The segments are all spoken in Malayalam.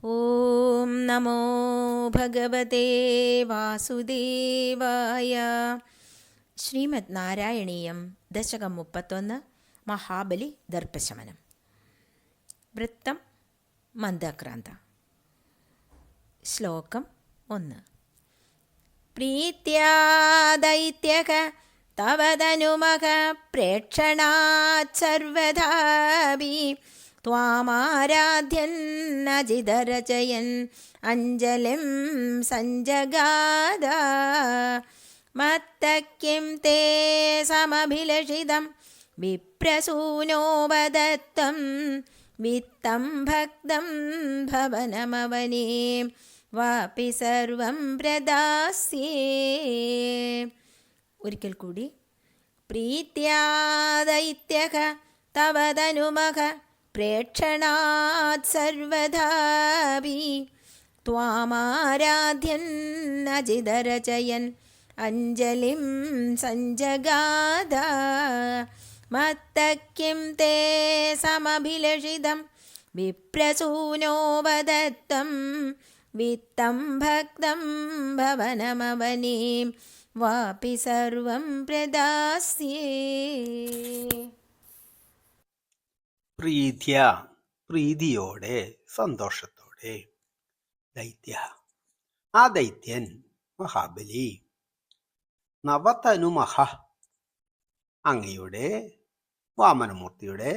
ഓം നമോ ഭഗവതേ വാസുദേവായ. ശ്രീമദ് നാരായണീയം ദശകം 31 മഹാബലി ദർപ്പശമനം. വൃത്തം മന്ദാക്രാന്ത. ശ്ലോകം 1. പ്രീത്യാ ദൈത്യഃ തവ തനുമഃ പ്രേക്ഷണാത് സർവദാപി ത്വാമാരാധ്യന്നജിതരചയൻ അഞ്ജലിം സഞ്ജഗാദ. മത്തക്കിം തേ സമഭിലഷിതം വിപ്രസൂനോ വദത്തം വിത്തം ഭക്തം ഭവനമവനേ വാപി സർവം പ്രദാസ്യേ. ഒരിക്കൽ കൂടി. പ്രീത്യാ ദൈത്യഃ തവ തനുമഃ പ്രേക്ഷണാത് സർവദാപി ത്വാമാരാധ്യന്നജിതരചയൻ അഞ്ജലിം സഞ്ജഗാദ. മത്തക്കിം തേ സമഭിലഷിതം വിപ്രസൂനോ വദത്തം വിത്തം ഭക്തം ഭവനമവനേ വാപി സർവം പ്രദാസ്യേ. പ്രീത്യ പ്രീതിയോടെ സന്തോഷത്തോടെ. ദൈത്യ ആ ദൈത്യൻ മഹാബലി. നവതനുമഹ അങ്ങയുടെ വാമനമൂർത്തിയുടെ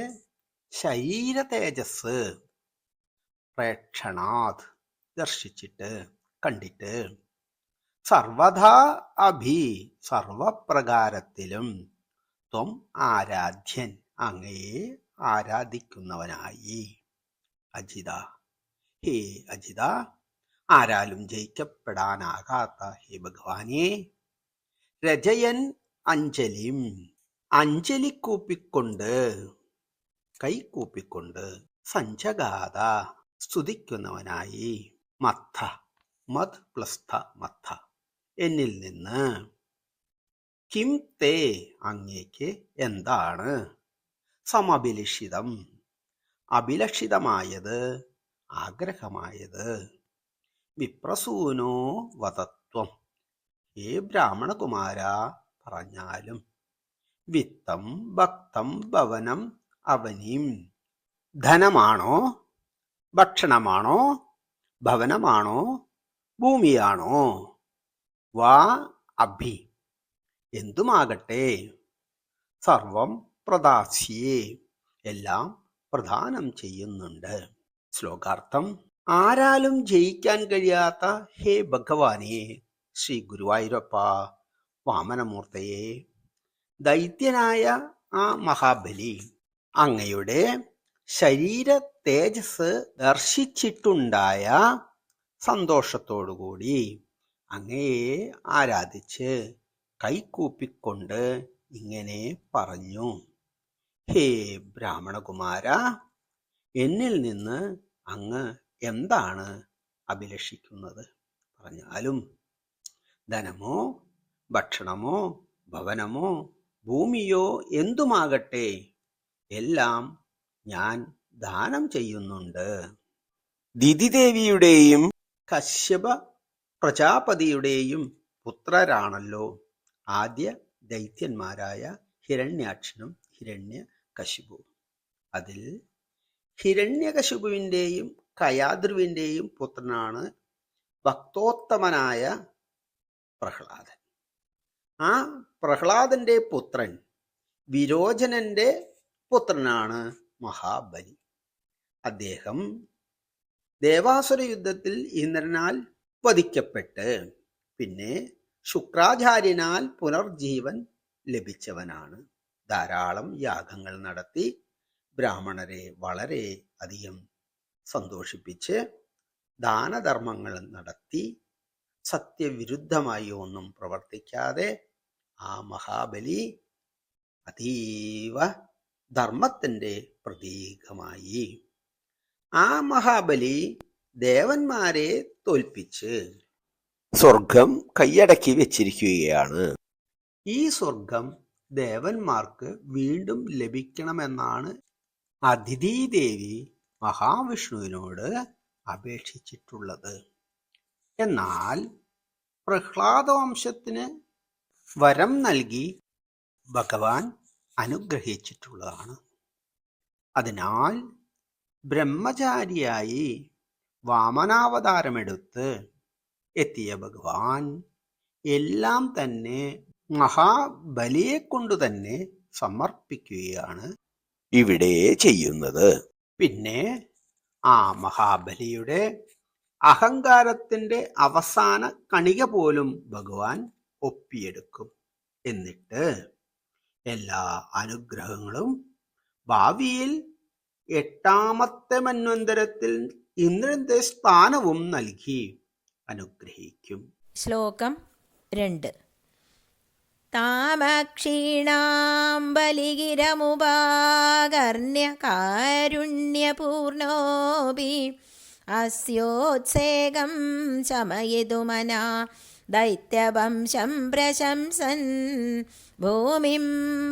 ശരീര തേജസ് പ്രേക്ഷണാത് ദർശിച്ചിട്ട് കണ്ടിട്ട് സർവഥാ അഭി സർവപ്രകാരത്തിലും ത്വം ആരാധ്യൻ അങ്ങയെ ആരാധിക്കുന്നവനായി. അജിത ഹേ അജിത, ആരാലും ജയിക്കപ്പെടാനാകാത്ത ഹേ ഭഗവാനെ. രജയൻ അഞ്ജലിം അഞ്ജലി കൂപ്പിക്കൊണ്ട് കൈകൂപ്പിക്കൊണ്ട് സഞ്ജഗാത സ്തുതിക്കുന്നവനായി. മത്ത മത് പ്ലസ്ത മത്ത എന്നിൽ നിന്ന്. കിം തേ അങ്ങേക്ക് എന്താണ്. സമഭിലഷിതം അഭിലഷിതമായത് ആഗ്രഹമായത്. വിപ്രസൂനോ വദത്വം ഹേ ബ്രാഹ്മണകുമാര പറഞ്ഞാലും. വിത്തം ഭക്തം ഭവനം അവനിം ധനമാണോ ഭക്ഷണമാണോ ഭവനമാണോ ഭൂമിയാണോ. വാ അഭി എന്തുമാകട്ടെ. സർവം പ്രദാസ്യേ എല്ലാം പ്രദാനം ചെയ്യുന്നുണ്ട്. ശ്ലോകാർത്ഥം. ആരാലും ജയിക്കാൻ കഴിയാത്ത ഹേ ഭഗവാനെ, ശ്രീ ഗുരുവായൂരപ്പ വാമനമൂർത്തയെ, ദൈത്യനായ ആ മഹാബലി അങ്ങയുടെ ശരീര തേജസ് ദർശിച്ചിട്ടുണ്ടായ സന്തോഷത്തോടുകൂടി അങ്ങയെ ആരാധിച്ച് കൈകൂപ്പിക്കൊണ്ട് ഇങ്ങനെ പറഞ്ഞു. ഹേ ബ്രാഹ്മണകുമാര, എന്നിൽ നിന്ന് അങ്ങ് എന്താണ് അഭിലഷിക്കുന്നത് പറഞ്ഞാലും. ധനമോ ഭക്ഷണമോ ഭവനമോ ഭൂമിയോ എന്തുമാകട്ടെ എല്ലാം ഞാൻ ദാനം ചെയ്യുന്നുണ്ട്. ദിതിദേവിയുടെയും കശ്യപ പ്രജാപതിയുടെയും പുത്രരാണല്ലോ ആദ്യ ദൈത്യന്മാരായ ഹിരണ്യാക്ഷനും ഹിരണ്യകശിപു. അതിൽ ഹിരണ്യകശിപുവിൻ്റെയും കയാദ്രുവിൻ്റെയും പുത്രനാണ് ഭക്തോത്തമനായ പ്രഹ്ലാദൻ. ആ പ്രഹ്ലാദന്റെ പുത്രൻ വിരോചനന്റെ പുത്രനാണ് മഹാബലി. അദ്ദേഹം ദേവാസുര യുദ്ധത്തിൽ ഇന്ദ്രനാൽ വധിക്കപ്പെട്ട് പിന്നെ ശുക്രാചാര്യനാൽ പുനർജീവൻ ലഭിച്ചവനാണ്. ധാരാളം യാഗങ്ങൾ നടത്തി ബ്രാഹ്മണരെ വളരെ അധികം സന്തോഷിപ്പിച്ച് ദാനധർമ്മങ്ങൾ നടത്തി സത്യവിരുദ്ധമായി ഒന്നും പ്രവർത്തിക്കാതെ ആ മഹാബലി അതീവ ധർമ്മത്തിൻ്റെ പ്രതീകമായി. ആ മഹാബലി ദേവന്മാരെ തോൽപ്പിച്ച് സ്വർഗം കൈയടക്കി വെച്ചിരിക്കുകയാണ്. ഈ സ്വർഗം ദേവന്മാർക്ക് വീണ്ടും ലഭിക്കണമെന്നാണ് അദിതി ദേവി മഹാവിഷ്ണുവിനോട് അപേക്ഷിച്ചിട്ടുള്ളത്. എന്നാൽ പ്രഹ്ലാദവംശത്തിന് വരം നൽകി ഭഗവാൻ അനുഗ്രഹിച്ചിട്ടുള്ളതാണ്. അതിനാൽ ബ്രഹ്മചാരിയായി വാമനാവതാരമെടുത്ത് എത്തിയ ഭഗവാൻ എല്ലാം തന്നെ മഹാബലിയെ കൊണ്ടു തന്നെ സമർപ്പിക്കുകയാണ് ഇവിടെ ചെയ്യുന്നത്. പിന്നെ ആ മഹാബലിയുടെ അഹങ്കാരത്തിന്റെ അവസാന കണിക പോലും ഭഗവാൻ ഒപ്പിയെടുക്കും. എന്നിട്ട് എല്ലാ അനുഗ്രഹങ്ങളും ഭാവിയിൽ 8ാമത്തെ മന്വന്തരത്തിൽ ഇന്ദ്രന്റെ സ്ഥാനവും നൽകി അനുഗ്രഹിക്കും. ശ്ലോകം 2. താമക്ഷീണാം ബലിഗിരമുപാകർണ്യ കാരുണ്യപൂർണോപി അസ്യോത്സേകം ശമയിതുമനാ ദൈത്യവംശം പ്രശംസൻ ഭൂമിം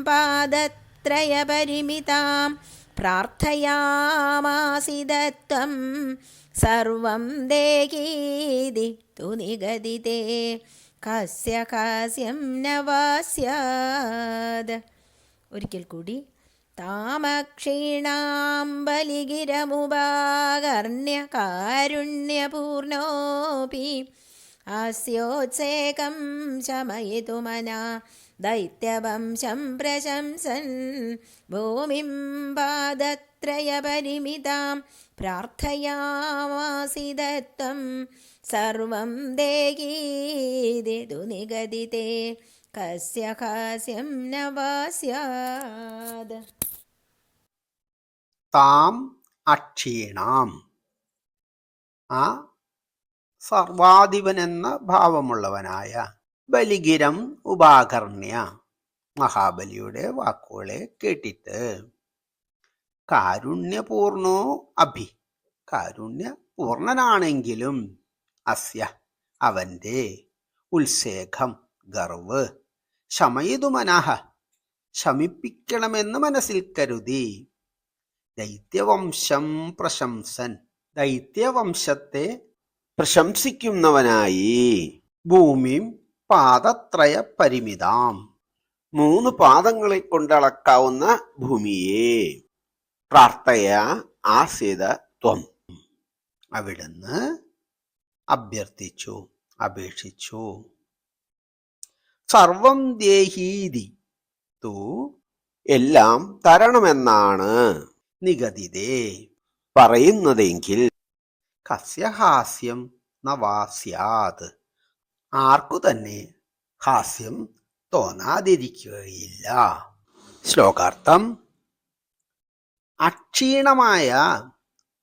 പാദത്രയപരിമിതാം പ്രാർത്ഥയാമാസിതത്വം സർവം ദേഹീതി തു നിഗദിതേ കസ്യ കാസ്യം ന വാസ്യാത്. ഒരിക്കൽ കൂടി. താമക്ഷീണാം ബലിഗിരമുപാകർണ്യ കാരുണ്യപൂർണോപി അസ്യോത്സേകം ശമയിതുമനാ ദൈത്യവംശം പ്രശംസൻ ഭൂമിം പാദത്രയപരിമിതാം പ്രാർത്ഥയാമാസിതത്വം സർവം ദേഹീതി തു നിഗദിതേ കസ്യ കാസ്യം ന വാസ്യാത്. താം അക്ഷീണാം, ആ സർവാധിപനെന്ന ഭാവമുള്ളവനായ ബലിഗിരം ഉപാകർണ്യ, മഹാബലിയുടെ വാക്കുകളെ കേട്ടിട്ട് കാരുണ്യപൂർണോ അഭി, കാരുണ്യപൂർണനാണെങ്കിലും അസ്യ അവന്റെ ഉത്സേഖം ഗർവ് ശമയിതുമനഃ ശമിപ്പിക്കണമെന്ന് മനസ്സിൽ കരുതി ദൈത്യവംശം പ്രശംസൻ, ദൈത്യവംശത്തെ പ്രശംസിക്കുന്നവനായി ഭൂമിം പാദത്രയ പരിമിതാം, 3 പാദങ്ങളെ കൊണ്ടളക്കാവുന്ന ഭൂമിയെ പ്രാർത്ഥയ ആസിത ത്വം, അവിടുന്ന് അഭ്യർത്ഥിച്ചു, അപേക്ഷിച്ചു. സർവം ദേഹീതി തു, എല്ലാം തരണമെന്നാണ് നിഗദിതേ പറയുന്നതെങ്കിൽ കസ്യ ഹാസ്യം ന വാസ്യാത്, ആർക്കു തന്നെ ഹാസ്യം തോന്നാതിരിക്കുകയില്ല. ശ്ലോകാർത്ഥം. അക്ഷീണമായ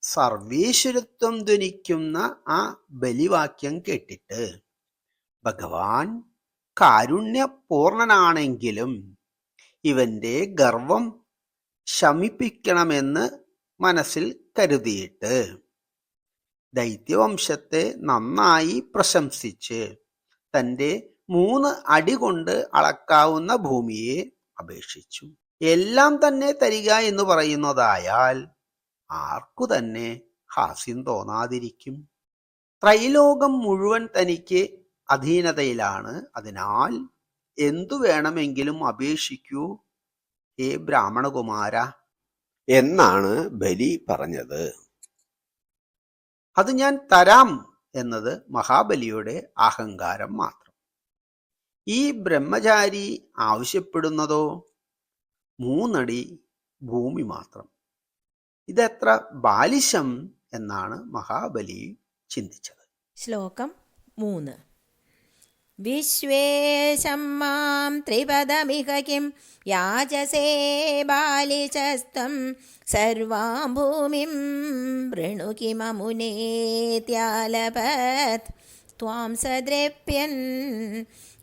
സർവീശ്വരത്വം ധ്വനിക്കുന്ന ആ ബലിവാക്യം കേട്ടിട്ട് ഭഗവാൻ കാരുണ്യപൂർണനാണെങ്കിലും ഇവന്റെ ഗർവം ശമിപ്പിക്കണമെന്ന് മനസ്സിൽ കരുതിയിട്ട് ദൈത്യവംശത്തെ നന്നായി പ്രശംസിച്ച് തൻ്റെ 3 അടി കൊണ്ട് അളക്കാവുന്ന ഭൂമിയെ അപേക്ഷിച്ചു. എല്ലാം തന്നെ തരിക എന്ന് പറയുന്നതായാൽ ആർക്കു തന്നെ ഹാസ്യം തോന്നാതിരിക്കും? ത്രൈലോകം മുഴുവൻ തനിക്ക് അധീനതയിലാണ്. അതിനാൽ എന്തു വേണമെങ്കിലും അപേക്ഷിക്കൂ ഹേ ബ്രാഹ്മണകുമാര എന്നാണ് ബലി പറഞ്ഞത്. അത് ഞാൻ തരാം എന്നത് മഹാബലിയുടെ അഹങ്കാരം മാത്രം. ഈ ബ്രഹ്മചാരി ആവശ്യപ്പെടുന്നതോ 3 അടി ഭൂമി മാത്രം. ഇതെത്ര ബാലിശം എന്നാണ് മഹാബലി ചിന്തിച്ചത്. ശ്ലോകം 3. വിശ്വേശം മാം ത്രിപദമിഹ കിം യാചസേ ബാലിശസ്ത്വം സർവാം ഭൂമിം വൃണു കിമമുനേത്യാലപത് ത്വാം സദ്രപ്യൻ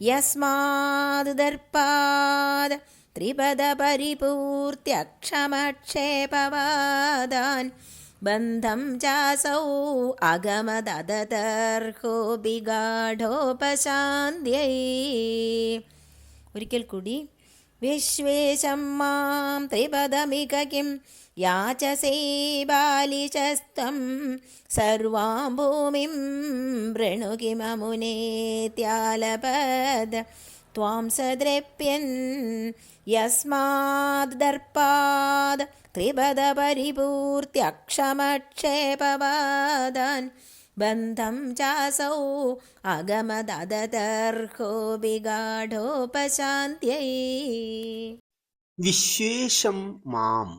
യസ്മാദ് ദർപ്പാദ് ത്രിപദ പരിപൂർത്യക്ഷമക്ഷേപവാദാൻ ബന്ധം ചാസൗ അഗമദതർഹോ ബിഗാഢോപശാന്ത്യൈ. ഒരിക്കൽ കൂടി. വിശ്വേശം മാം ത്രിപദമിക കിം യാചസേ ബാലിശസ്ത്വം സർവാം ഭൂമിം വൃണു കിമമുനേത്യാലപദ ത്വാം സദ്രപ്യൻ യസ്മാദ് ദർപ്പാദ് ത്രിപദ പരിപൂർത്യക്ഷമക്ഷേപവാദാൻ ബന്ധം ചാസൗ അഗമദതർഹോ വിഗാഢോപശാന്ത്यै. വിശ്വേശം മാം,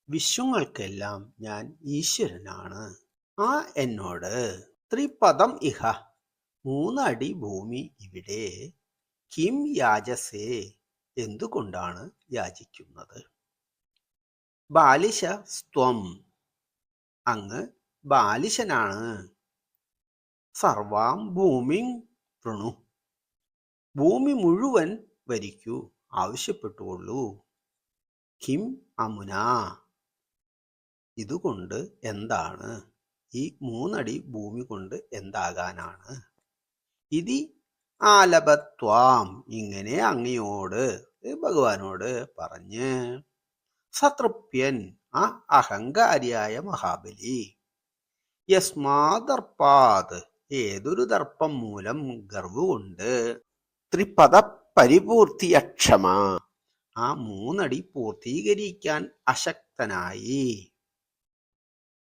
വിശ്വങ്ങൾക്കെല്ലാം ഞാൻ ഈശ്വരനാണ്. ആ എന്നോട് ത്രിപദം ഇഹ, 3 അടി ഭൂമി ഇവിടെ, കിം യാചസേ, എന്തുകൊണ്ടാണ് യാചിക്കുന്നത്? ബാലിശ സ്ത്വം, അങ്ങ് ബാലിശനാണ്. സർവാം ഭൂമിം വൃണു, ഭൂമി മുഴുവൻ വരിക്കൂ, ആവശ്യപ്പെട്ടുകൊള്ളൂ. കിം അമുന, ഇതുകൊണ്ട് എന്താണ്? ഈ 3 അടി ഭൂമി കൊണ്ട് എന്താകാനാണ്? ഇതി ആലപത്വാം, ഇങ്ങനെ അങ്ങയോട്, ഭഗവാനോട് പറഞ്ഞ്, സതൃപ്യൻ, ആ അഹങ്കാരിയായ മഹാബലി, യസ്മാദർപ്പാത്, ഏതൊരു ദർപ്പം മൂലം, ഗർവുകൊണ്ട്, ത്രിപദ പരിപൂർത്തിയക്ഷമ, ആ 3 അടി പൂർത്തീകരിക്കാൻ അശക്തനായി,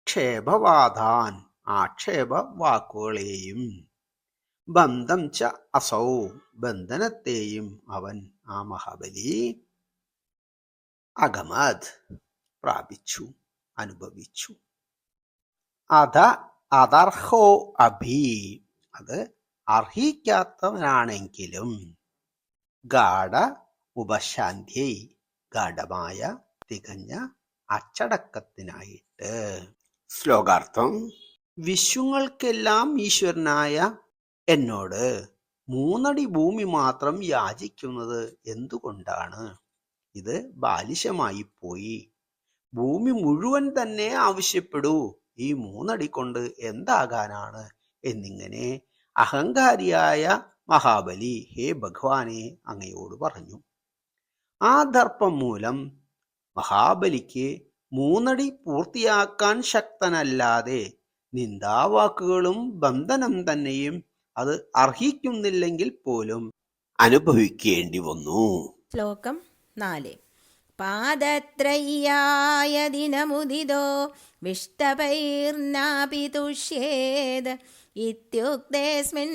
ക്ഷേപവാദാൻ, ആക്ഷേപ വാക്കുകളെയും, ബന്ധം ച അസൗ, ബന്ധനത്തെയും അവൻ, ആ മഹാബലി, അഗമത്, പ്രാപിച്ചു, അനുഭവിച്ചു. അധ അദർഹോ അഭി, അത് അർഹിക്കാത്തവനാണെങ്കിലും, ഗാഢ ഉപശാന്തിയെ, ഗാഢമായ തികഞ്ഞ അച്ചടക്കത്തിനായിട്ട്. ശ്ലോകാർത്ഥം: വിശ്വങ്ങൾക്കെല്ലാം ഈശ്വരനായ എന്നോട് 3 അടി ഭൂമി മാത്രം യാചിക്കുന്നത് എന്തുകൊണ്ടാണ്? ഇത് ബാലിശമായി പോയി. ഭൂമി മുഴുവൻ തന്നെ ആവശ്യപ്പെടൂ, ഈ 3 അടി കൊണ്ട് എന്താകാനാണ് എന്നിങ്ങനെ അഹങ്കാരിയായ മഹാബലി, ഹേ ഭഗവാനെ, അങ്ങയോട് പറഞ്ഞു. ആ ദർപ്പം മൂലം മഹാബലിക്ക് 3 അടി പൂർത്തിയാക്കാൻ ശക്തനല്ലാതെ നിന്ദാവാക്കുകളും ബന്ധനം തന്നെയും അത് അർഹിക്കുന്നില്ലെങ്കിൽ പോലും അനുഭവിക്കേണ്ടി വന്നു. ശ്ലോകം 4. പാദത്രയ്യായ ദിനമുദിതോ വിഷ്ടപൈർനാപി തുഷ്യേത് ഇത്യുക്തേസ്മിൻ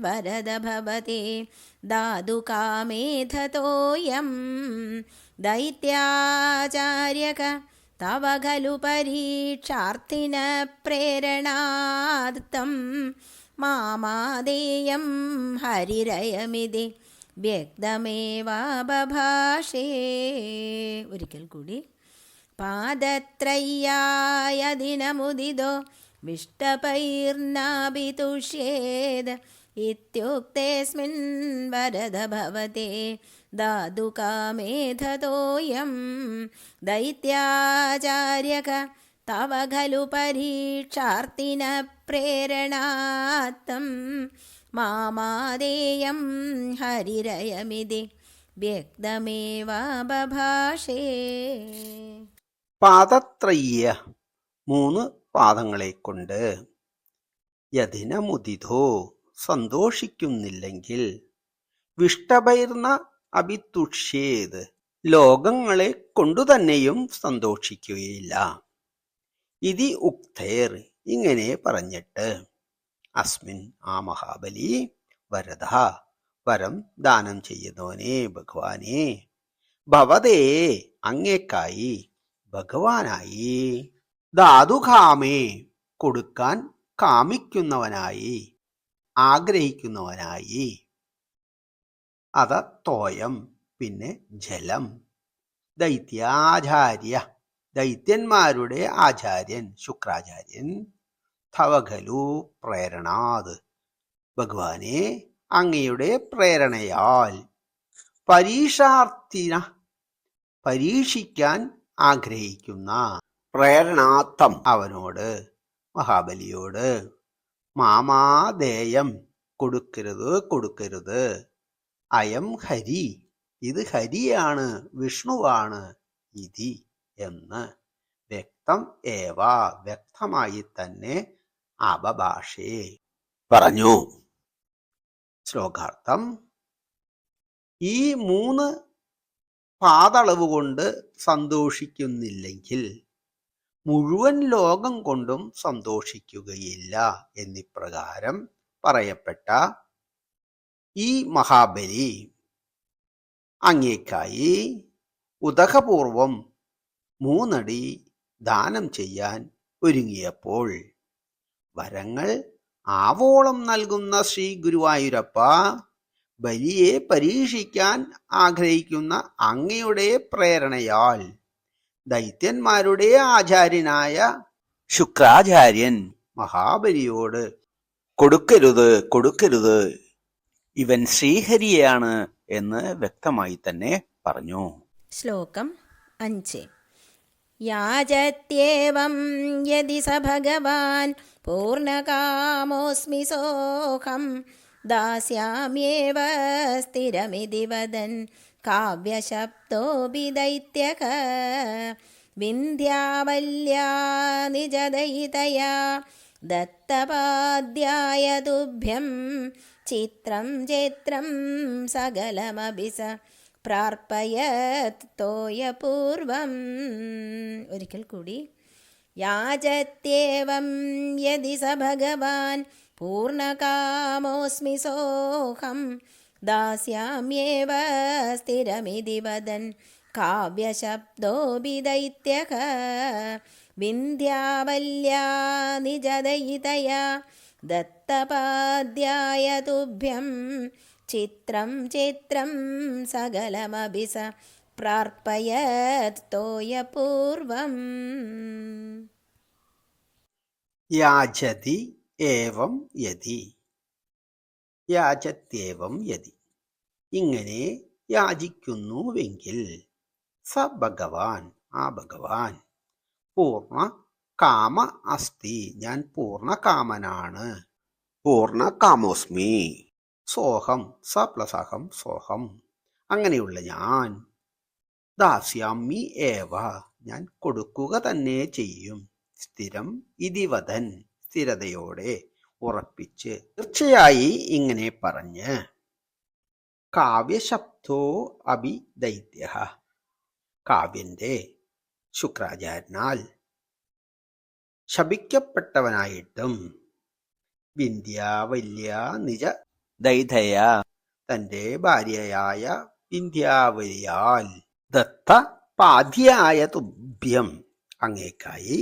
വരദ ഭവതി ദാതുകാമേധതോയം ദൈത്യാചാര്യക തവ ഖലു പരീക്ഷാർത്ഥിന പ്രേരണാർത്ഥം മാമാദേയം ഹരിരയമിതി വ്യക്തമേവാബഭാഷേ. ഒരിക്കൽ കൂടി. പാദത്രയ്യായ ദിനമുദിതോ വിഷ്ടപൈർനാപി തുഷ്യേത് ഇത്യുക്തേസ്മിൻ വരദ ഭവതി ദാതുകാമേധതോയം ദൈത്യാചാര്യക തവ ഖലു പരീക്ഷാർത്ഥിന പ്രേരണാർത്ഥം മാമാദേയം ഹരിരയമിതി വ്യക്തമേവാബഭാഷേ. പാദത്രയ്യ, 3 പാദങ്ങളെ കൊണ്ട്, യതിനമുദിതോ, സന്തോഷിക്കുന്നില്ലെങ്കിൽ, വിഷ്ടഭൈർന്ന അഭിതുഷ്യേത്, ലോകങ്ങളെ കൊണ്ടുതന്നെയും സന്തോഷിക്കുകയില്ല. ഇതി ഉക്തേർ, ഇങ്ങനെ പറഞ്ഞിട്ട്, അസ്മിൻ, ആ മഹാബലി, വരദ, വരം ദാനം ചെയ്യുന്നവനെ, ഭഗവാനെ, ഭവതേ, അങ്ങേക്കായി, ഭഗവാനായി, ധാതുകാമേ, കൊടുക്കാൻ കാമിക്കുന്നവനായി, ആഗ്രഹിക്കുന്നവനായി, അത തോയം, പിന്നെ ജലം, ദൈത്യാചാര്യ, ദൈത്യന്മാരുടെ ആചാര്യൻ, ശുക്രാചാര്യൻ, തവഖലു, പ്രേരണാത്, ഭഗവാനെ, അങ്ങയുടെ പ്രേരണയാൽ, പരീക്ഷാർത്ഥിന, പരീക്ഷിക്കാൻ ആഗ്രഹിക്കുന്ന, പ്രേരണാർത്ഥം, അവനോട്, മഹാബലിയോട്, മാമാദേയം, കൊടുക്കരുത്, കൊടുക്കരുത്, അയം ഹരി, ഇത് ഹരിയാണ്, വിഷ്ണുവാണ്, ഇതി, എന്ന്, വ്യക്തം ഏവ വ്യക്തമായി തന്നെ അപഭാഷേ പറഞ്ഞു. ശ്ലോകാർത്ഥം. ഈ 3 പാദളവ് കൊണ്ട് സന്തോഷിക്കുന്നില്ലെങ്കിൽ മുഴുവൻ ലോകം കൊണ്ടും സന്തോഷിക്കുകയില്ല എന്നിപ്രകാരം പറയപ്പെട്ട ഈ മഹാബലി അങ്ങേക്കായി ഉദകപൂർവം 3 അടി ദാനം ചെയ്യാൻ ഒരുങ്ങിയപ്പോൾ വരങ്ങൾ ആവോളം നൽകുന്ന ശ്രീ ഗുരുവായൂരപ്പ, ബലിയെ പരീക്ഷിക്കാൻ ആഗ്രഹിക്കുന്ന അങ്ങയുടെ പ്രേരണയാൽ ദൈത്യന്മാരുടെ ആചാര്യനായ ശുക്രാചാര്യൻ മഹാബലിയോട് കൊടുക്കരുത് കൊടുക്കരുത്, ഇവൻ ശ്രീഹരിയാണ് എന്ന് വ്യക്തമായി തന്നെ പറഞ്ഞു. ശ്ലോകം 5. യാചത്യേവം യദി സ ഭഗവാൻ പൂർണ്ണകാമോസ്മി സോഹം ദാസ്യാമ്യേവ സ്ഥിരമിതി വദൻ കാവ്യശബ്ദോപി ദൈത്യക വിന്ധ്യാവല്യാ നിജദയിതയാ ദത്തപാദ്യായ തുഭ്യം ചിത്രം ചേത്രം സകലമഭി സ പ്രാർപ്പയത് തോയപൂർവം. ഒരിക്കൽ കൂടി. യാചത്യേവം യദി സ ഭഗവാൻ പൂർണ്ണകാമോസ്മി സോഹം ദാസ്യാമ്യേവ സ്ഥിരമിതി വദൻ കാവ്യശബ്ദോപി ദൈത്യക വിന്ധ്യാവല്യാ നിജദയിതയാ ദത്തപാദ്യായ തുഭ്യം ചിത്രം ചേത്രം സകലമഭി സ പ്രാർപ്പയത് തോയപൂർവം. യാചതി ഏവം യതി. യാചത്യേവം യതി, ഇങ്ങനെ യാചിക്കുന്നുവെങ്കിൽ സ ഭഗവാൻ, ആ ഭഗവാൻ, പൂർണ്ണ കാമ അസ്തി, ഞാൻ പൂർണ്ണകാമനാണ്, പൂർണ്ണകാമോസ്മി, സോഹം സ പ്ലസ് അഹം സോഹം, അങ്ങനെയുള്ള ഞാൻ, ദാസ്യാമി ഏവ, ഞാൻ കൊടുക്കുക തന്നെ ചെയ്യും, സ്ഥിരം ഇതിവദൻ, സ്ഥിരതയോടെ ഉറപ്പിച്ച് തീർച്ചയായി ഇങ്ങനെ പറഞ്ഞ്, കാവ്യശബ്ദോ അഭി ദൈത്യ, കാവ്യന്റെ ശുക്രാചാര്യനാൽ ശപിക്കപ്പെട്ടവനായിട്ടും വിന്ധ്യാവല്യ നിജ ദൈതയ, തന്റെ ഭാര്യയായ വിന്ധ്യാവലിയാൽ ദത്ത പാദ്യായ തുഭ്യം, അങ്ങേക്കായി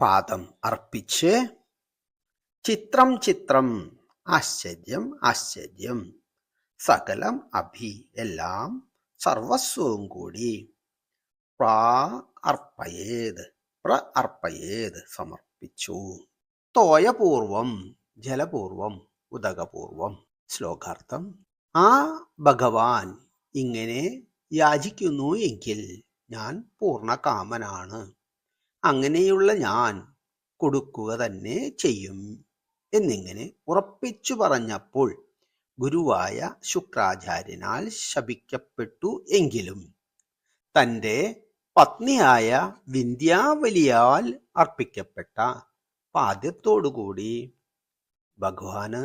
പാദം അർപ്പിച്ച്, ചിത്രം ചിത്രം, ആശ്ചര്യം ആശ്ചര്യം, സകലം അഭി, എല്ലാം സർവസ്വവും കൂടി, അർപ്പയേത് സമർപ്പിച്ചു, തോയപൂർവം, ജലപൂർവം, ഉദകപൂർവം. ശ്ലോകാർത്ഥം. ആ ഭഗവാൻ ഇങ്ങനെ യാചിക്കുന്നു എങ്കിൽ ഞാൻ പൂർണ്ണകാമനാണ്, അങ്ങനെയുള്ള ഞാൻ കൊടുക്കുക തന്നെ ചെയ്യും എന്നിങ്ങനെ ഉറപ്പിച്ചു പറഞ്ഞപ്പോൾ ഗുരുവായ ശുക്രാചാര്യനാൽ ശപിക്കപ്പെട്ടു എങ്കിലും തൻ്റെ പത്നിയായ വിന്ധ്യാവലിയാൽ അർപ്പിക്കപ്പെട്ട പാദ്യത്തോടുകൂടി ഭഗവാന്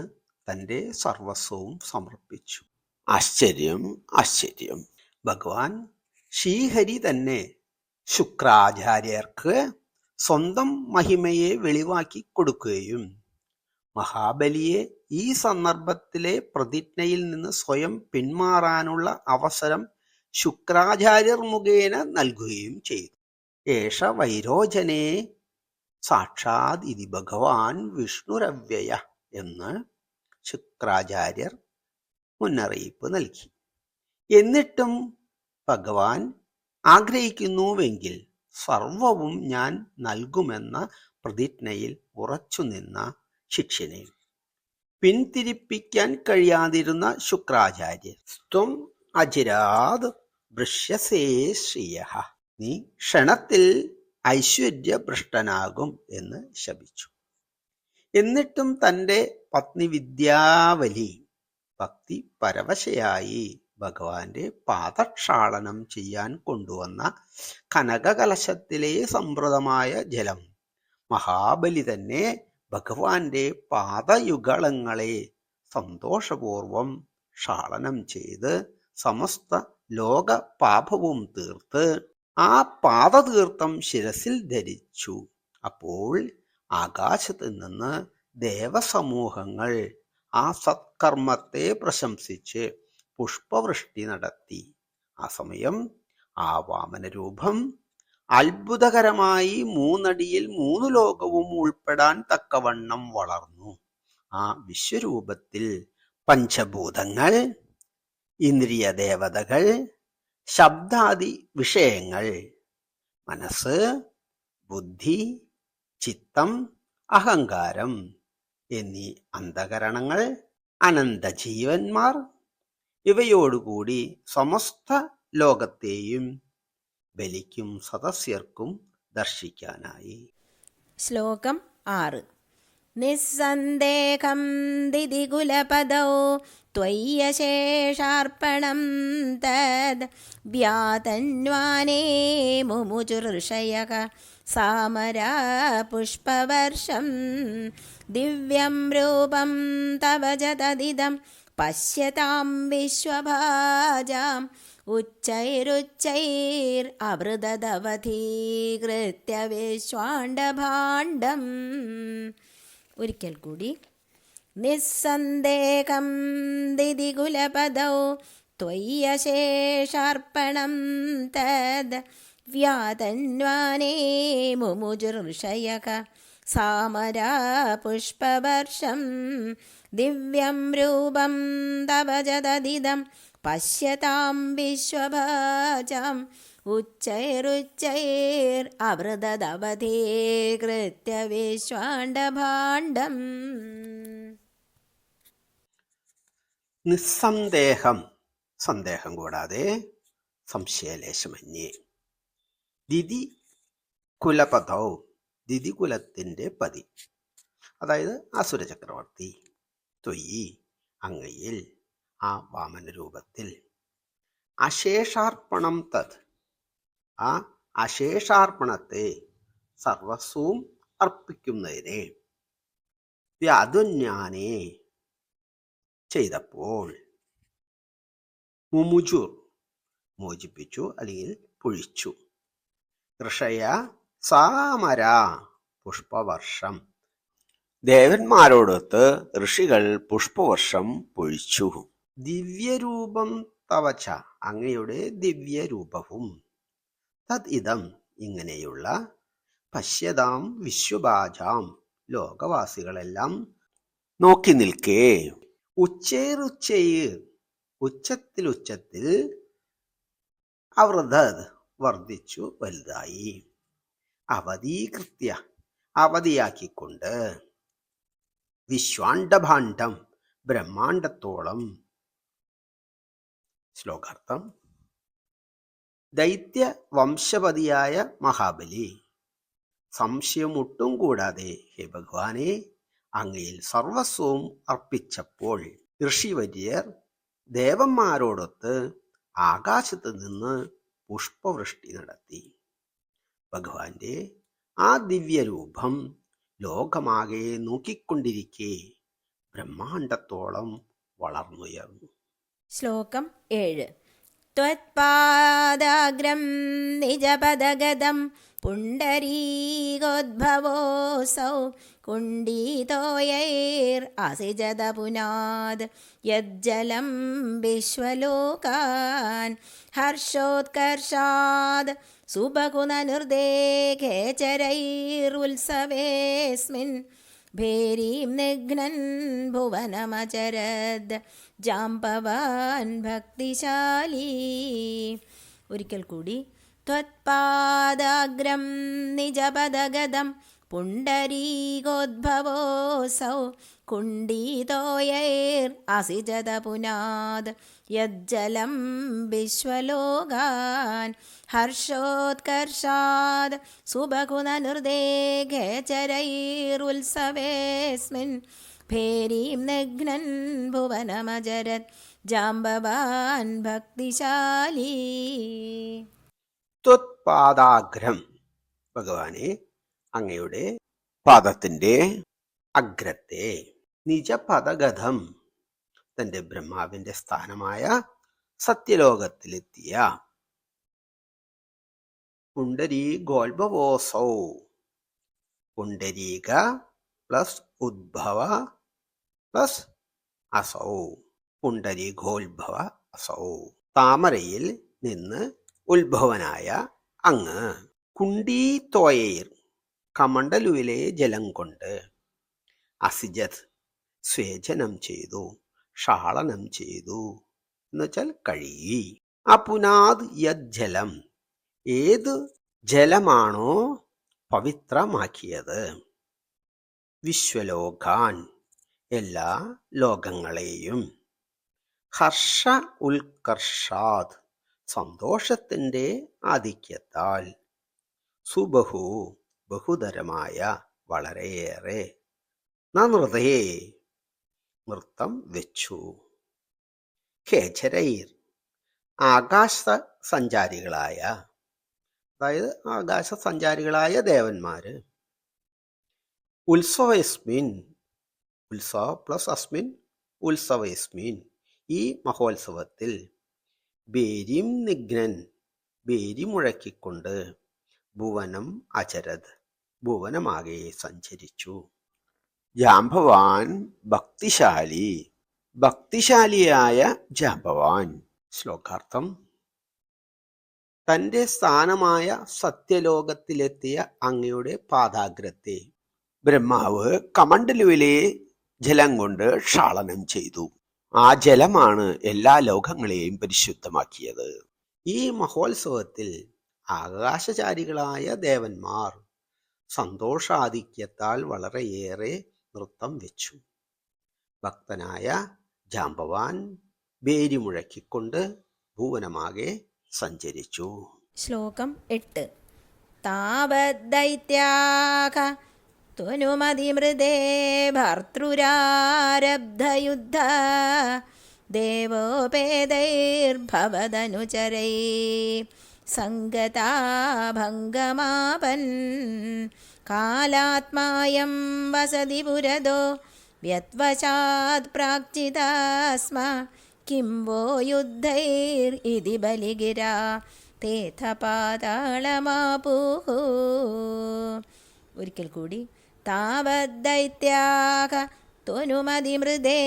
തൻ്റെ സർവസ്വവും സമർപ്പിച്ചു. ആശ്ചര്യം ആശ്ചര്യം, ഭഗവാൻ ശ്രീഹരി തന്നെ ശുക്രാചാര്യർക്ക് സ്വന്തം മഹിമയെ വെളിവാക്കി കൊടുക്കുകയും മഹാബലിയെ ഈ സന്ദർഭത്തിലെ പ്രതിജ്ഞയിൽ നിന്ന് സ്വയം പിന്മാറാനുള്ള അവസരം ശുക്രാചാര്യർ മുഖേന നൽകുകയും ചെയ്തു. ഏഷ വൈരോചനേ സാക്ഷാത് ഇതി ഭഗവാൻ വിഷ്ണുരവ്യയ എന്ന് ശുക്രാചാര്യർ മുന്നറിയിപ്പ് നൽകി. എന്നിട്ടും ഭഗവാൻ ആഗ്രഹിക്കുന്നുവെങ്കിൽ സർവവും ഞാൻ നൽകുമെന്ന പ്രതിജ്ഞയിൽ ഉറച്ചുനിന്ന ശിഷ്യനെ പിന്തിരിപ്പിക്കാൻ കഴിയാതിരുന്ന ശുക്രാചാര്യർ, ത്വം അജിരാത് ഭൃഷ്യസേ ശ്രിയഃ, നീ ക്ഷണത്തിൽ ഐശ്വര്യഭ്രഷ്ടനാകും എന്ന് ശപിച്ചു. എന്നിട്ടും തൻ്റെ പത്നി വിന്ധ്യാവലി ഭക്തി പരവശയായി ഭഗവാന്റെ പാദക്ഷാളനം ചെയ്യാൻ കൊണ്ടുവന്ന കനകകലശത്തിലെ സമൃദ്ധമായ ജലം മഹാബലി തന്നെ ഭഗവാന്റെ പാദയുഗളങ്ങളെ സന്തോഷപൂർവം ക്ഷാളനം ചെയ്ത് സമസ്ത ലോക പാപവും തീർത്ത് ആ പാദതീർത്ഥം ശിരസിൽ ധരിച്ചു. അപ്പോൾ ആകാശത്ത് നിന്ന് ദേവസമൂഹങ്ങൾ ആ സത്കർമ്മത്തെ പ്രശംസിച്ച് പുഷ്പവൃഷ്ടി നടത്തി. ആ സമയം ആ വാമനരൂപം അത്ഭുതകരമായി 3 അടിയിൽ 3 ലോകവും ഉൾപ്പെടാൻ തക്കവണ്ണം വളർന്നു. ആ വിശ്വരൂപത്തിൽ പഞ്ചഭൂതങ്ങൾ, ഇന്ദ്രിയ ദേവതകൾ, ശബ്ദാദി വിഷയങ്ങൾ, മനസ്സ്, ബുദ്ധി, ചിത്തം, അഹങ്കാരം എന്നീ അന്ധകരണങ്ങൾ, അനന്തജീവന്മാർ ഇവയോടുകൂടി സമസ്ത ലോകത്തെയും ബലിക്കും സദസ്യർക്കും ദർശിക്കാനായി. ശ്ലോകം 6. നിസ്സന്ദേഹം ദിദികുലപദോ ത്വയ്യശേഷാർപ്പണം തദ് വ്യാതന്വാനേ മുമുചുർഷയഃ സാമരാ പുഷ്പവർഷം ദിവ്യം രൂപം തവ ജതദിദം പശ്യതാം വിശ്വഭാജാം ഉച്ചൈരുച്ചൈരവൃതവധീകൃത്യ വിശ്വാണ്ഡഭാണ്ഡം. ഒരിക്കൽ കൂടി. നിസ്സന്ദേഹം ദിദികുലപദൗ ത്വയ്യശേഷാർപ്പണം തദ് വ്യാതന്വാനേ മുമുചുർഷയഃ സാമരാ പുഷ്പവർഷം ദിവ്യം രൂപം തവ ജതദിദം പശ്യതാം വിശ്വഭാജാം ഉച്ചൈരുച്ചൈരവൃതവധീകൃത്യ വിശ്വാണ്ഡഭാണ്ഡം. നിസ്സന്ദേഹം, സന്ദേഹം കൂടാതെ, സംശയലേശമന്യേ. ദിതി കുലപഥൗ, ദിതികുലത്തിന്റെ പതി, അതായത് അസുര ചക്രവർത്തി. ത്വയി, അങ്ങയിൽ, ആ വാമനരൂപത്തിൽ. അശേഷാർപ്പണം തത്, ആ അശേഷാർപ്പണത്തെ സർവസ്വവും അർപ്പിക്കുന്നതിനെ വ്യാതുന്യാനേ ചെയ്തപ്പോൾ, മുമുചുർ മോചിപ്പിച്ചു അല്ലെങ്കിൽ പൊഴിച്ചു, ഋഷയ സാമര പുഷ്പവർഷം ദേവന്മാരോടൊത്ത് ഋഷികൾ പുഷ്പവർഷം പൊഴിച്ചു. ദിവ്യരൂപം തവച്ച, അങ്ങയുടെ ദിവ്യരൂപവും, തദ് ഇതം ഇങ്ങനെയുള്ള, പശ്യതാം വിശ്വഭാജാം ലോകവാസികളെല്ലാം നോക്കി നിൽക്കേ, ഉച്ചേറുച്ചേർ ഉച്ചത്തിൽ അവൃതത് വർദ്ധിച്ചു വലുതായി, അവധീകൃത്യ അവധിയാക്കിക്കൊണ്ട്, വിശ്വാണ്ഡഭാണ്ഡം ബ്രഹ്മാണ്ഡത്തോളം. ശ്ലോകാർത്ഥം. ദൈത്യ വംശപതിയായ മഹാബലി സംശയമൊട്ടും കൂടാതെ ഹേ ഭഗവാനെ അങ്ങയിൽ സർവസ്വവും അർപ്പിച്ചപ്പോൾ ഋഷിവര്യർ ദേവന്മാരോടൊത്ത് ആകാശത്ത് നിന്ന് പുഷ്പവൃഷ്ടി നടത്തി. ഭഗവാന്റെ ആ ദിവ്യരൂപം ലോകമാകെ നോക്കിക്കൊണ്ടിരിക്കെ ബ്രഹ്മാണ്ഡത്തോളം വളർന്നുയർന്നു. ശ്ലോകം 7. ത്വത്പാദാഗ്രം നിജപദഗദം പുണ്ഡരീകോദ്ഭവോऽസൗ കുണ്ഠിതോയൈർ അസിജത പുനാദ് യജ്ജലം വിശ്വലോകാൻ ഹർഷോത്കർഷാദ് സുബകുനനിർദേ ഖേചരൈരുത്സവേസ്മിൻ ഭേരീം നിഘ്നൻ ഭുവനമചരദ് ജാംബവാൻ ഭക്തിശാലി. ഒരിക്കൽ കൂടി. ത്വത്പാദാഗ്രം നിജപദഗദം പുണ്ടരീകോദ്ഭവോऽസൗ കുണ്ഡീതോയൈർ അസിജത പുനാദ് യജ്ജലം വിശ്വലോകാൻ ഹർഷോത്കർഷാദ് സുബകുനനുർദേ ഖേചരൈരുത്സവേസ്മിൻ ഭേരീം നിഘ്നൻ ഭുവനമജരത് ജാംബവാൻ ഭക്തിശാലി. ത്വത്പാദാഗ്രം, ഭഗവാനെ അങ്ങയുടെ പാദത്തിന്റെ അഗ്രത്തെ, നിജപദഗതം, തന്റെ ബ്രഹ്മാവിന്റെ സ്ഥാനമായ സത്യലോകത്തിലെത്തിയ പുണ്ടരീകോത്ഭവോസൗ, പുണ്ടരീക പ്ലസ് ഉദ്ഭവ പ്ലസ് അസൗ, പുണ്ടരീകോത്ഭവ അസൗ, താമരയിൽ നിന്ന് ഉത്ഭവനായ അങ്ങ്, കുണ്ടീതോയൈർ, കമണ്ഡലുവിലെ ജലം കൊണ്ട്, അസിജത്, സ്വേചനം ചെയ്തു, ക്ഷാളനം ചെയ്തു എന്നുവെച്ചാൽ കഴുകി, അപുനാദ് യജ്ജലം, ഏത് ജലമാണോ പവിത്രമാക്കിയത്, വിശ്വലോകാൻ, എല്ലാ ലോകങ്ങളെയും, ഹർഷ ഉത്കർഷാത്, സന്തോഷത്തിന്റെ ആധിക്യത്താൽ, സുബഹു, ബഹുതരമായ, വളരെയേറെ, നൃതേ, നൃത്തം വെച്ചു, ഖേചരൈർ, ആകാശ സഞ്ചാരികളായ, അതായത് ആകാശസഞ്ചാരികളായ ദേവന്മാര്, ഉത്സവസ്മിൻ, ഉത്സവ പ്ലസ് അസ്മിൻ, ഉത്സവസ്മിൻ, ഈ മഹോത്സവത്തിൽ, ബേരിം നിഘ്നൻ, ബേരി മുഴക്കിക്കൊണ്ട്, ഭുവനം അചരത്, ഭുവനമാകെ സഞ്ചരിച്ചു, ജാംബവാൻ ഭക്തിശാലി, ഭക്തിശാലിയായ ജാംബവാൻ. ശ്ലോകാർത്ഥം: തന്റെ സ്ഥാനമായ സത്യലോകത്തിലെത്തിയ അങ്ങയുടെ പാദാഗ്രത്തെ ബ്രഹ്മാവ് കമണ്ഡലുവിലെ ജലം കൊണ്ട് ക്ഷാളനം ചെയ്തു. ആ ജലമാണ് എല്ലാ ലോകങ്ങളെയും പരിശുദ്ധമാക്കിയത്. ഈ മഹോത്സവത്തിൽ ആകാശചാരികളായ ദേവന്മാർ സന്തോഷാധിക്യത്താൽ വളരെയേറെ നൃത്തം വെച്ചു. ഭക്തനായ ജാംബവാൻ ബേരി മുഴക്കിക്കൊണ്ട് ഭുവനമാകെ സഞ്ചരിച്ചു. ശ്ലോകം 8. താവദ്ദൈത്യാഃ ത്വനുമതിമൃതേ ഭർതൃരാരബ്ധയുദ്ധ ദേവോപേതൈർഭവദനുചരൈ സംഗതാ ഭംഗമാപൻ കാലാത്മായം വസതി പുരദോ വ്യത്വശാത് പ്രാക്ചിതാസ്മ കിം വോ യുദ്ധൈർ ഇതി ബലിഗിരാ തേഥ പാതാളമാപുഃ. ഒരിക്കൽ കൂടി. താവദ്ദൈത്യാഃ ത്വനുമതിമൃതേ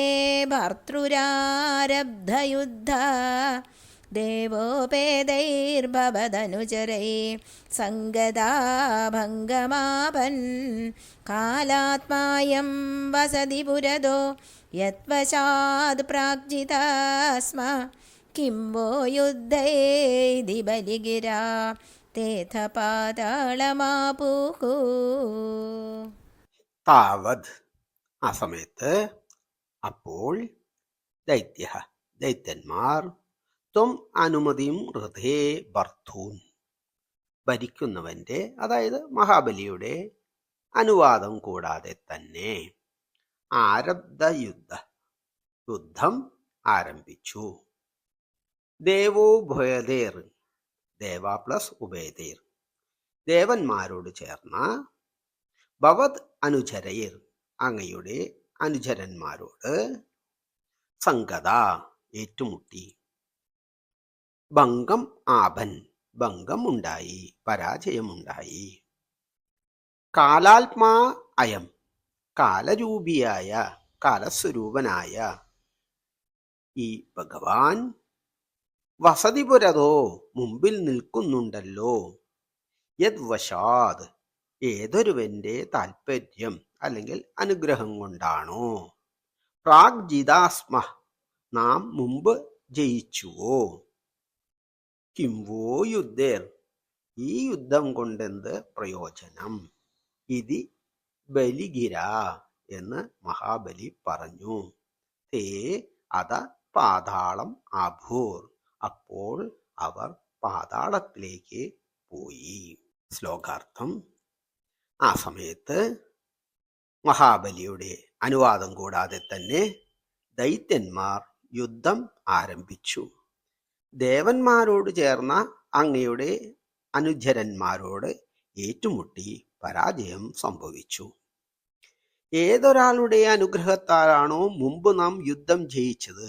ഭർതൃരാരബ്ധയുദ്ധ ദേവോപേതൈർഭവദനുചരൈ സംഗതാ ഭംഗമാപൻ കാലാത്മായം വസതി പുരദോ യത്വശാത് പ്രാക്ചിതാസ്മ കിം വോ യുദ്ധൈതി ബലിഗിരാ തേഥ പാതാളമാപുഃ. താവത്, ആ സമയത്ത്, അപ്പോൾ, ദൈത്യന്മാർ, ത്വം അനുമതിയും ഹൃദേ ഭർത്തൂൻ, ഭരിക്കുന്നവന്റെ, അതായത് മഹാബലിയുടെ അനുവാദം കൂടാതെ തന്നെ, ആരബ്ധ യുദ്ധം ആരംഭിച്ചു. ദേവോഭയതേർ, ദേവ പ്ലസ് ഉഭയതേർ, ദേവന്മാരോട് ചേർന്ന, ഭവത് അനുചരൈർ, അങ്ങയുടെ അനുചരന്മാരോട്, സംഗത, ഏറ്റുമുട്ടി, ഭംഗം ആപൻ, ഭംഗം ഉണ്ടായി, പരാജയമുണ്ടായി, കാലാത്മാ അയം, കാലരൂപിയായ, കാലസ്വരൂപനായ ഈ ഭഗവാൻ, വസതിപുരതോ, മുമ്പിൽ നിൽക്കുന്നുണ്ടല്ലോ, യദ്വശാത്, ഏതൊരുവന്റെ താൽപര്യം അല്ലെങ്കിൽ അനുഗ്രഹം കൊണ്ടാണോ, പ്രാഗ്ജിതാസ്മ, നാം മുമ്പ് ജയിച്ചുവോ, കിംവോ യുദ്ധേർ, ഈ യുദ്ധം കൊണ്ടെന്ത് പ്രയോജനം, ഇതി ബലിഗിര എന്ന് മഹാബലി പറഞ്ഞു. തേ അത പാതാളം ആഭൂർ. അപ്പോൾ അവർ പാതാളത്തിലേക്ക് പോയി. ശ്ലോകാർത്ഥം. ആ സമയത്ത് മഹാബലിയുടെ അനുവാദം കൂടാതെ തന്നെ ദൈത്യന്മാർ യുദ്ധം ആരംഭിച്ചു. ദേവന്മാരോട് ചേർന്ന അങ്ങയുടെ അനുചരന്മാരോട് ഏറ്റുമുട്ടി പരാജയം സംഭവിച്ചു. ഏതൊരാളുടെ അനുഗ്രഹത്താലാണോ മുമ്പ് നാം യുദ്ധം ജയിച്ചത്,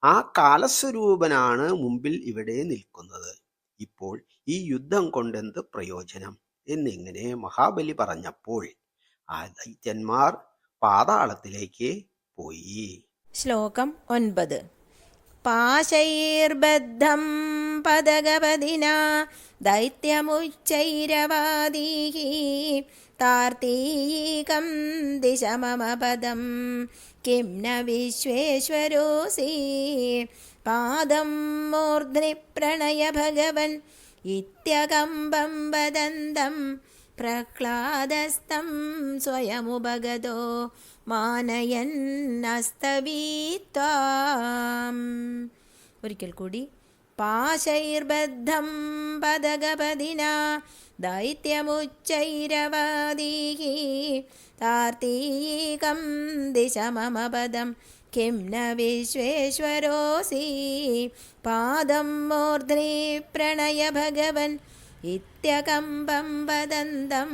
ആ കാലസ്വരൂപനാണ് മുമ്പിൽ ഇവിടെ നിൽക്കുന്നത്. ഇപ്പോൾ ഈ യുദ്ധം കൊണ്ടെന്ത് പ്രയോജനം എന്നിങ്ങനെ മഹാബലി പറഞ്ഞപ്പോൾ ആ ദൈത്യന്മാർ പാതാളത്തിലേക്ക് പോയി. ശ്ലോകം 9. പാശൈർബദ്ധം പദഗപദിനാ ദൈത്യമുച്ചൈരവാദീഃ താർത്തീകം ദിശ മമ പദം കിം ന വിശ്വേശ്വരോസി പാദം മൂർധ്നി പ്രണയ ഭഗവൻ ഇത്യകമ്പം വദന്തം പ്രഹ്ലാദസ്തം സ്വയമുപഗതോ മാനയന്നസ്തവീത്വാം. ഒരിക്കൽ കൂടി. പാശൈർബദ്ധം പദഗപദിനാ ദൈത്യമുച്ചൈരവാദീഃ താർത്തീകം ദിശ മമ പദം കിം ന വിശ്വേശ്വരോസി പാദം മൂർധ്നി പ്രണയ ഭഗവൻ ഇത്യകമ്പം വദന്തം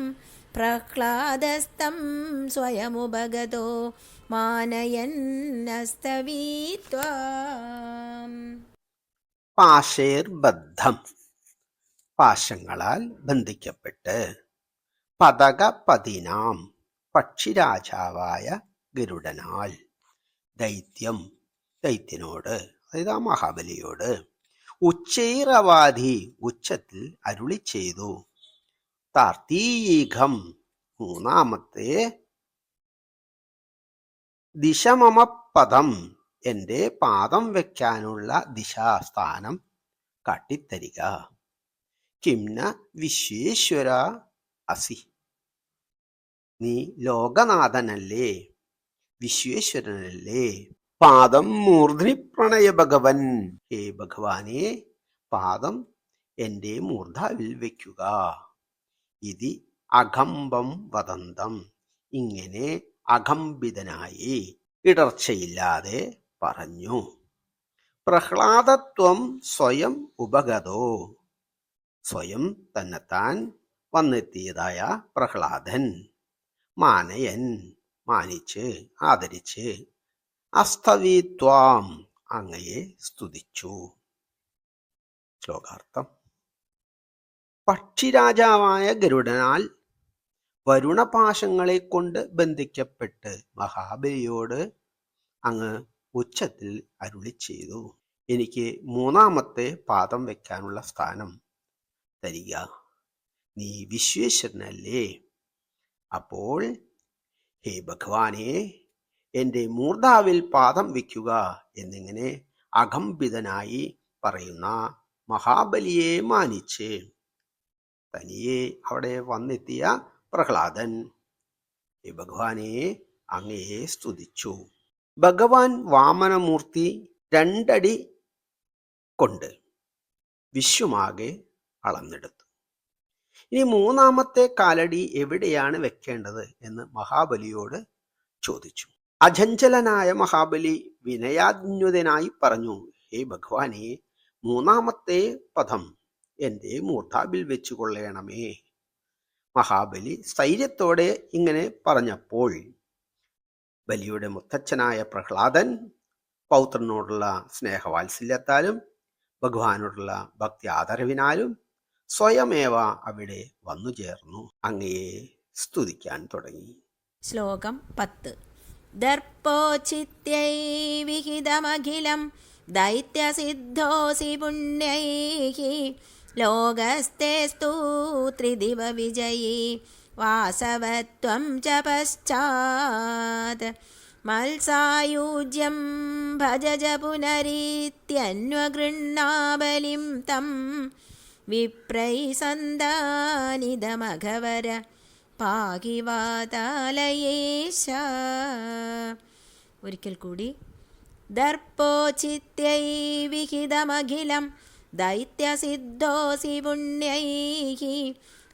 പ്രഹ്ലാദസ്തം സ്വയമുപഗതോ മാനയന്നസ്തവീത്വാം. പാശേർബദ്ധം പാശങ്ങളാൽ ബന്ധിക്കപ്പെട്ട്, പതകപതിനാം പക്ഷിരാജാവായ ഗരുഡനാൽ, ദൈത്യം ദൈത്യനോട് അതായത് ആ മഹാബലിയോട്, ഉച്ചൈരവാദി ഉച്ചത്തിൽ അരുളി ചെയ്തു, താർത്തീകം മൂന്നാമത്തെ ദിശമമപദം എന്റെ പാദം വെക്കാനുള്ള ദിശാസ്ഥാനം കാട്ടിത്തരിക. കിംന വിശ്വേശ്വര അസി, നീ ലോകനാഥനല്ലേ, വിശ്വേശ്വരനല്ലേ. പാദം മൂർധ്നി പ്രണയ ഭഗവൻ, ഹേ ഭഗവാനെ പാദം എന്റെ മൂർധാവിൽ വയ്ക്കുക. ഇതി അകമ്പം വദന്തം, ഇങ്ങനെ അകമ്പിതനായി ഇടർച്ചയില്ലാതെ പറഞ്ഞു. പ്രഹ്ലാദത്വം സ്വയം ഉപഗതോ, സ്വയം തന്നെത്താൻ വന്നെത്തിയതായ പ്രഹ്ലാദൻ, മാനയൻ മാനിച്ച് ആദരിച്ച്, അസ്തവീത്വാം അങ്ങയെ സ്തുതിച്ചു. ശ്ലോകാർത്ഥം. പക്ഷിരാജാവായ ഗരുഡനാൽ വരുണപാശങ്ങളെ കൊണ്ട് ബന്ധിക്കപ്പെട്ട് മഹാബലിയോട് അങ്ങ് ഉച്ചത്തിൽ അരുളി ചെയ്തു, എനിക്ക് മൂന്നാമത്തെ പാദം വെക്കാനുള്ള സ്ഥാനം തരിക. നീ വിശ്വേശ്വരനല്ലേ. അപ്പോൾ ഹേ ഭഗവാനെ എൻ്റെ മൂർധാവിൽ പാദം വയ്ക്കുക എന്നിങ്ങനെ അകമ്പിതനായി പറയുന്ന മഹാബലിയെ മാനിച്ച് തനിയെ അവിടെ വന്നെത്തിയ പ്രഹ്ലാദൻ ഹേ ഭഗവാനെ അങ്ങയെ സ്തുതിച്ചു. ഭഗവാൻ വാമനമൂർത്തി 2 അടി കൊണ്ട് വിശ്വമാകെ അളന്നെടുത്തു. ഇനി മൂന്നാമത്തെ കാലടി എവിടെയാണ് വെക്കേണ്ടത് എന്ന് മഹാബലിയോട് ചോദിച്ചു. അചഞ്ചലനായ മഹാബലി വിനയാന്വിതനായി പറഞ്ഞു, ഹേ ഭഗവാനെ മൂന്നാമത്തെ പദം എൻ്റെ മൂർധാവിൽ വെച്ചു കൊള്ളണമേ. മഹാബലി സ്ഥൈര്യത്തോടെ ഇങ്ങനെ പറഞ്ഞപ്പോൾ ബലിയുടെ മുത്തച്ഛനായ പ്രഹ്ലാദൻ പൗത്രനോടുള്ള സ്നേഹവാത്സല്യത്താലും ഭഗവാനോടുള്ള ഭക്തി ആദരവിനാലും സ്വയമേവ അവിടെ വന്നു ചേർന്നു അങ്ങയെ സ്തുതിക്കാൻ തുടങ്ങി. ശ്ലോകം 10. ദർപ്പോചിത്യൈ വിഹിതമഖിലം ദൈത്യസിദ്ധോസി പുണ്യൈഃ ലോകസ്തേസ്തു ത്രിദിവ വിജയീ വാസവത്വം ച പശ്ചാത് മത്സായൂജ്യം ഭജജ പുനരീത്യന്വഗൃണ്ണാബലിം തം വിപ്രൈ സന്ദാനിതമഘവര പാഹി വാതാലയേശ. ഒരിക്കൽ കൂടി. ദർപ്പോചിത്യൈ വിഹിതമഖിലം ദൈത്യസിദ്ധോസി പുണ്യൈഃ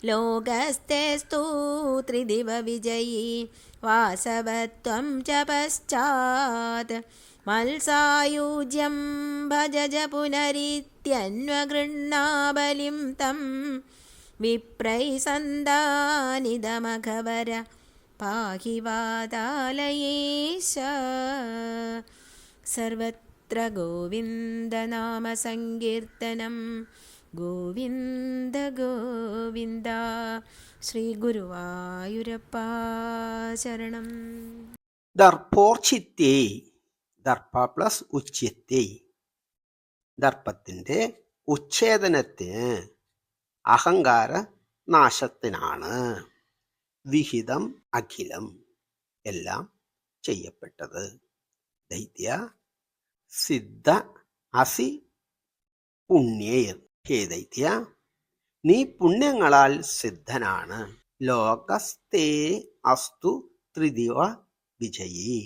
ലോകസ്ഥേസ്തു ത്രിദിവ വിജയീ വാസവത്വം ച പശ്ചാത്. മത്സായൂജ്യം ഭജജ പുനരിത്യന്വഗൃഹാബലിം തം വിപ്രൈ സന്ദാനിതമഘവര പാഹി വാതാലയേശ. സർവത്ര ഗോവിന്ദനാമസങ്കീർത്തനം. ഗോവിന്ദ ഗോവിന്ദ. ശ്രീ ഗുരുവായൂരപ്പ ശരണം. ദർപ്പോർച്ചിത്യേ, ദർപ്പ പ്ലസ് ഉച്യത്യേ, ദർപ്പത്തിന്റെ ഉച്ഛേദനത്തിന്, അഹങ്കാര നാശത്തിനാണ്. വിഹിതം അഖിലം, എല്ലാം ചെയ്യപ്പെട്ടത്. ദൈത്യ സിദ്ധ അസി പുണ്യേർ, ഹേ ദൈത്യ നീ പുണ്യങ്ങളാൽ സിദ്ധനാണ്. ലോകസ്തേ അസ്തു ത്രിദിവ വിജയീ,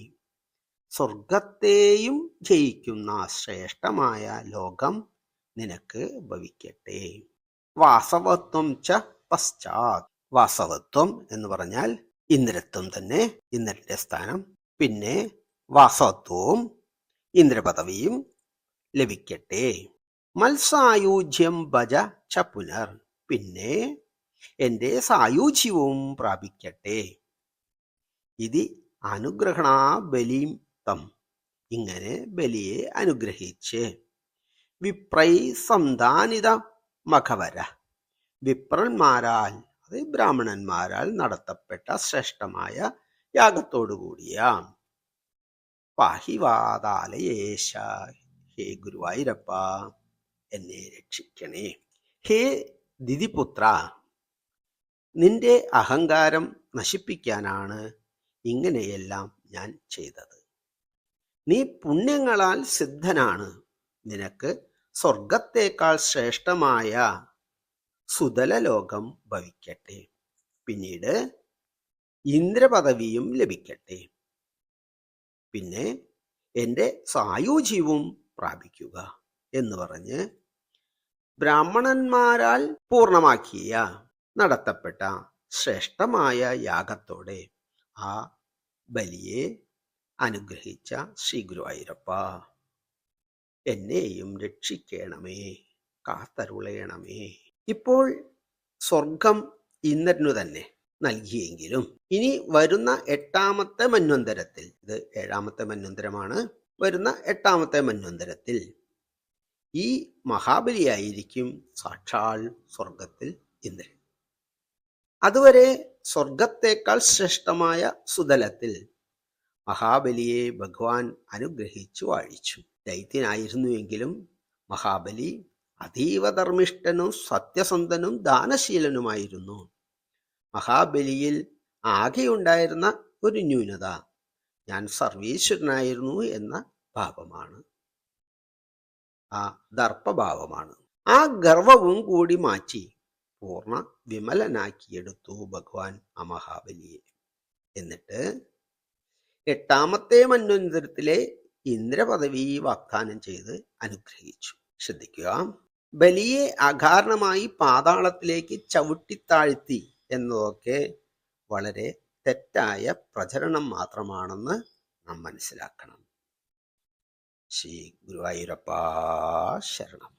സ്വർഗത്തെയും ജയിക്കുന്ന ശ്രേഷ്ഠമായ ലോകം നിനക്ക് ഭവിക്കട്ടെ. വാസവത്വം ച പശ്ചാത്, വാസവത്വം എന്ന് പറഞ്ഞാൽ ഇന്ദ്രത്വം തന്നെ, ഇന്ദ്രന്റെ സ്ഥാനം. പിന്നെ വാസവത്വവും ഇന്ദ്രപദവിയും ലഭിക്കട്ടെ. മത്സായൂജ്യം ഭജ ച പുനർ, പിന്നെ എന്റെ സായൂജ്യവും പ്രാപിക്കട്ടെ. ഇത് അനുഗ്രഹണ ബലിം തം, ഇങ്ങനെ ബലിയെ അനുഗ്രഹിച്ച്. വിപ്രൈ സന്താനിത മഖവര, വിപ്രന്മാരാൽ, അത് ബ്രാഹ്മണന്മാരാൽ നടത്തപ്പെട്ട ശ്രേഷ്ഠമായ യാഗത്തോടുകൂടിയ. പാഹിവാതാലയേശ, ഹേ ഗുരുവായൂരപ്പ എന്നെ രക്ഷിക്കണേ. ഹേ ദിതിപുത്ര, നിന്റെ അഹങ്കാരം നശിപ്പിക്കാനാണ് ഇങ്ങനെയെല്ലാം ഞാൻ ചെയ്തത്. നീ പുണ്യങ്ങളാൽ സിദ്ധനാണ്. നിനക്ക് സ്വർഗത്തേക്കാൾ ശ്രേഷ്ഠമായ സുതല ലോകം ഭവിക്കട്ടെ. പിന്നീട് ഇന്ദ്രപദവിയും ലഭിക്കട്ടെ. പിന്നെ എൻ്റെ സായൂജ്യവും പ്രാപിക്കുക എന്ന് പറഞ്ഞ് ബ്രാഹ്മണന്മാരാൽ പൂർണ്ണമാക്കിയ നടത്തപ്പെട്ട ശ്രേഷ്ഠമായ യാഗത്തോടെ ആ ബലിയെ അനുഗ്രഹിച്ച ശ്രീ ഗുരുവായൂരപ്പ എന്നെയും രക്ഷിക്കണമേ, കാത്തരുളയണമേ. ഇപ്പോൾ സ്വർഗം ഇന്ദ്രനു തന്നെ നൽകിയെങ്കിലും ഇനി വരുന്ന 8ാമത്തെ മന്വന്തരത്തിൽ, ഇത് 7ാമത്തെ മന്വന്തരമാണ്, വരുന്ന 8ാമത്തെ മന്വന്തരത്തിൽ ഈ മഹാബലിയായിരിക്കും സാക്ഷാൽ സ്വർഗത്തിൽ ഇന്ദ്രൻ. അതുവരെ സ്വർഗത്തേക്കാൾ ശ്രേഷ്ഠമായ സുതലത്തിൽ മഹാബലിയെ ഭഗവാൻ അനുഗ്രഹിച്ചു വാഴിച്ചു. ദൈത്യനായിരുന്നുവെങ്കിലും മഹാബലി അതീവ ധർമ്മിഷ്ഠനും സത്യസന്ധനും ദാനശീലനുമായിരുന്നു. മഹാബലിയിൽ ആകെയുണ്ടായിരുന്ന ഒരു ന്യൂനത ഞാൻ സർവീശ്വരനായിരുന്നു എന്ന ഭാവമാണ്, ആ ദർപ്പഭാവമാണ്. ആ ഗർവവും കൂടി മാറ്റി പൂർണ്ണ വിമലനാക്കിയെടുത്തു ഭഗവാൻ ആ മഹാബലിയെ. എന്നിട്ട് 8ാമത്തെ മന്വന്തരത്തിലെ ഇന്ദ്രപദവി വാഗ്ദാനം ചെയ്ത് അനുഗ്രഹിച്ചു. ശ്രദ്ധിക്കുക, ബലിയെ അകാരണമായി പാതാളത്തിലേക്ക് ചവിട്ടിത്താഴ്ത്തി എന്നതൊക്കെ വളരെ തെറ്റായ പ്രചരണം മാത്രമാണെന്ന് നാം മനസ്സിലാക്കണം. ശ്രീ ഗുരുവായൂരപ്പ ശരണം.